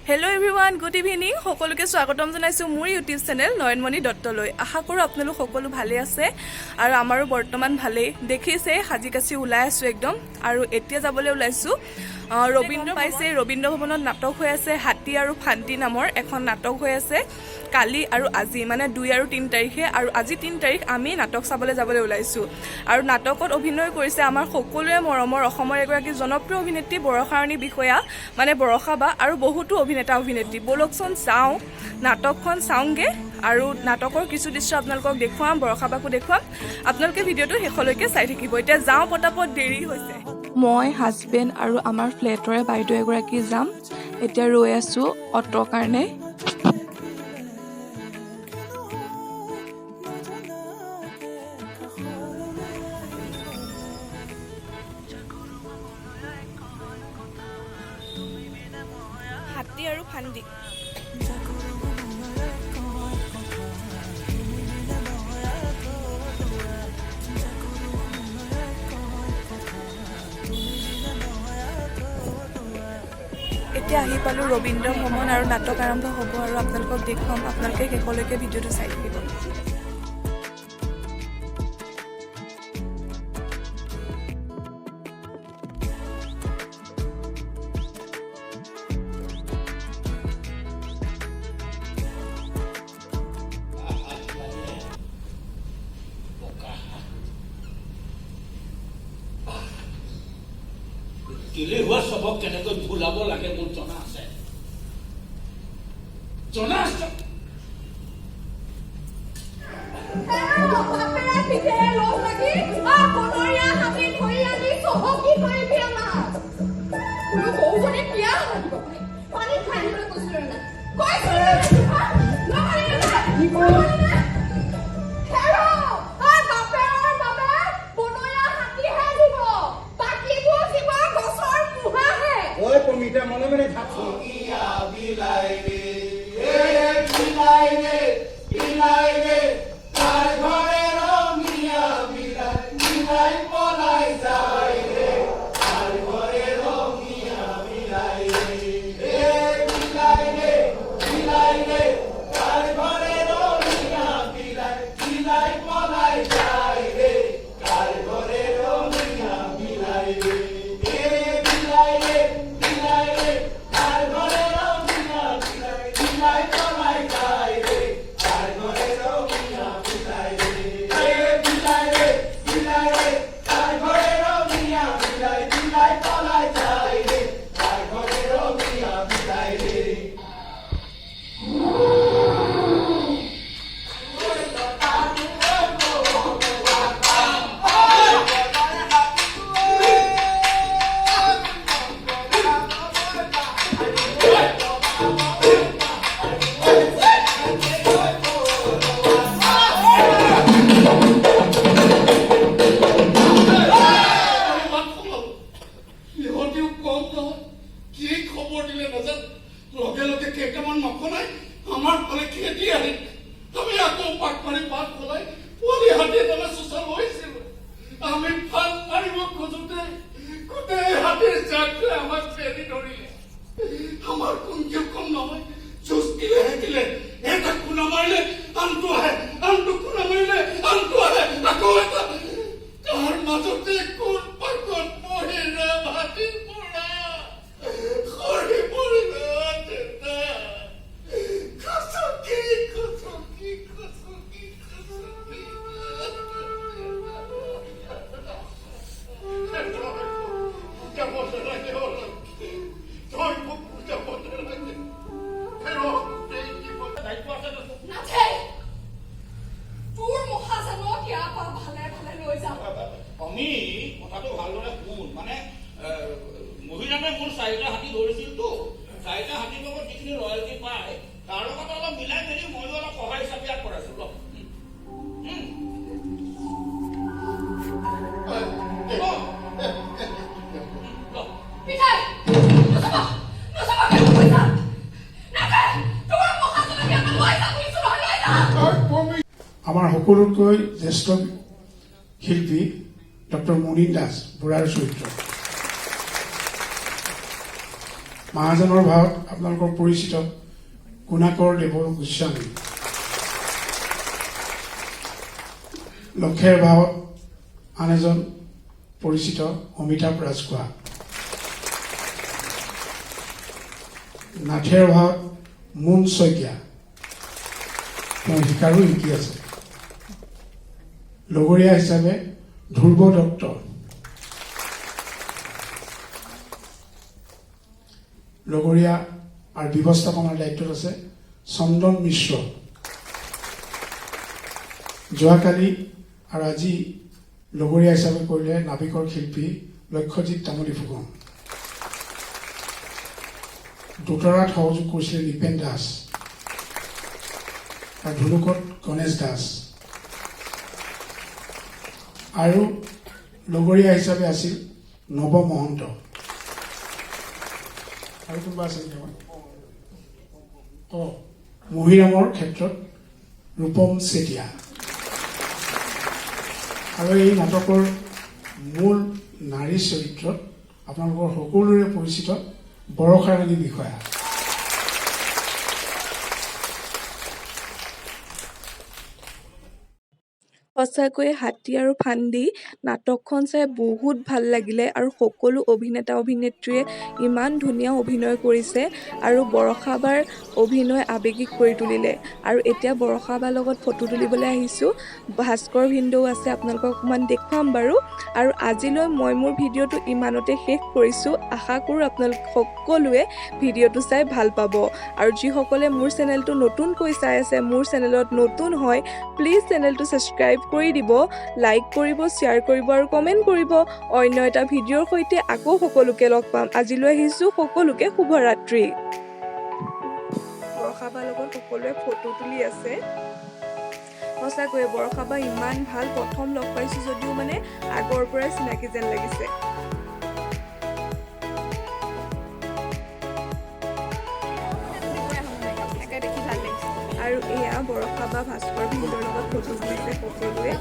Hello everyone, good evening. সকলোকে স্বাগতম জনাইছো মোৰ ইউটিউব চেনেল নয়নমণি দত্তলৈ। আশা কৰো আপোনালোক সকলো ভালে আছে আৰু আমাৰো বৰ্তমান ভালে। দেখিছে হাজিকাছি ওলাই আছো একদম আৰু এতিয়া যাবলৈ ওলাইছো ৰবীন্দ্ৰ পাইছে ৰবীন্দ্ৰ ভৱনত নাটক হৈ আছে হাতী আৰু ফান্তি নামৰ এখন নাটক হৈ আছে কালি আৰু আজি মানে 2 আৰু 3 তাৰিখে আৰু আজি 3 তাৰিখ আমি নাটক চাবলৈ যাবলৈ ওলাইছো আৰু নাটকত অভিনয় কৰিছে আমাৰ সকলোৱে মৰমৰ অসমৰ এগৰাকী জনপ্ৰিয় অভিনেত্ৰী বৰষাৰণী বিষয়া মানে বৰষা বা আৰু বহুতো অভিনেতা অভিনেত্ৰী বলকচোন চাও নাটকখন চাওঁগে আৰু নাটকৰ কিছু দৃশ্য আপোনালোকক দেখুৱাম বৰষাবাকো দেখুৱাম আপোনালোকে ভিডিঅটো শেষলৈকে চাই থাকিব এতিয়া যাও পটাপট দেৰি হৈছে মই হাজবেণ্ড আৰু আমাৰ ফ্লেটৰে বাইদেউ এগৰাকী যাম এতিয়া ৰৈ আছো অটো কাৰণে হাতী আৰু ফান্দি এতিয়া আহি পালো ৰবীন্দ্ৰ ভৱন আৰু নাটক আৰম্ভ হ'ব আৰু আপোনালোকক দেখুৱাম আপোনালোকে শেষলৈকে ভিডিঅ'টো চাই থাকিব কেলে হোৱা সবক কেনেকৈ ভুলাব লাগে মোৰ জনা আছে মনে মনে থাকছো মহিলাকে মোৰ 4টা হাতী ধৰিছিল তো 4টা হাতীৰ লগত যিখিনি ৰয়েলটি পায় তাৰ লগত অলপ মিলাই মেলি মই অলপ সহায় হিচাপে কৰাইছো আমাৰ সকলোতকৈ জ্যেষ্ঠ শিল্পী ডক্টৰ মণি দাস বুঢ়াৰ চৰিত্ৰ মহাজনৰ ভাৱত আপোনালোকৰ পৰিচিত গুণাকৰ দেৱ গোস্বামী, লক্ষেৰ ভাৱত আন এজন পৰিচিত অমিতাভ ৰাজখোৱা, নাথেৰ ভাৱত মুন শইকীয়া, তেওঁ শিকাৰো শিকি আছে, লগৰীয়া হিচাপে ধ্ৰুৱ দত্ত, লগৰীয়া আৰু ব্যৱস্থাপনাৰ দায়িত্বত আছে চন্দন মিশ্ৰ, যোৱাকালি আৰু আজি লগৰীয়া হিচাপে কৰিলে নাবিকৰ শিল্পী লক্ষ্যজিৎ তামুলী ফুকন, দুতৰাত সহযোগ কৰিছিলে নিপেন দাস আৰু ধুনুকত গণেশ দাস, আৰু লগৰীয়া হিচাপে আছিল নৱ মহন্ত। আৰু কোনোবা আছে নেকি? মহিৰামৰ ক্ষেত্ৰত ৰূপম চেতিয়া। আৰু এই নাটকৰ মূল নাৰী চৰিত্ৰত আপোনালোকৰ সকলোৰে পৰিচিত বৰষাৰাণী বিষয়া। সঁচাকৈ হাতী আৰু ফান্দি নাটকখন চাই বহুত ভাল লাগিলে আৰু সকলো অভিনেতা অভিনেত্ৰীয়ে ইমান ধুনীয়া অভিনয় কৰিছে আৰু বৰষাবাৰ অভিনয় আৱেগিক কৰি তুলিলে। আৰু এতিয়া বৰষাবাৰ লগত ফটো তুলিবলৈ আহিছোঁ। ভাস্কৰ ভিনদেউ আছে, আপোনালোকক অকণমান দেখুৱাম বাৰু। আৰু আজিলৈ মই মোৰ ভিডিঅ'টো ইমানতে শেষ কৰিছোঁ। আশা কৰোঁ আপোনালোক সকলোৱে ভিডিঅ'টো চাই ভাল পাব। আৰু যিসকলে মোৰ চেনেলটো নতুনকৈ চাই আছে, মোৰ চেনেলত নতুন হয়, প্লিজ চেনেলটো ছাবস্ক্ৰাইব কৰি দিব, লাইক কৰিব, শ্বেয়াৰ কৰিব আৰু কমেণ্ট কৰিব। অন্য এটা ভিডিঅ'ৰ সৈতে আকৌ সকলোকে লগ পাম। আজিলৈ আহিছোঁ, সকলোকে শুভৰাত্ৰি। বৰষাবাৰ লগত সকলোৱে ফটো তুলি আছে। সঁচাকৈয়ে বৰষাবা ইমান ভাল, প্ৰথম লগ পাইছোঁ যদিও মানে আগৰ পৰাই চিনাকি যেন লাগিছে। আৰু এয়া বৰষাবা ভাস্কৰ ভিনদেউৰ লগত ফটো তুলিছে সকলোৱে।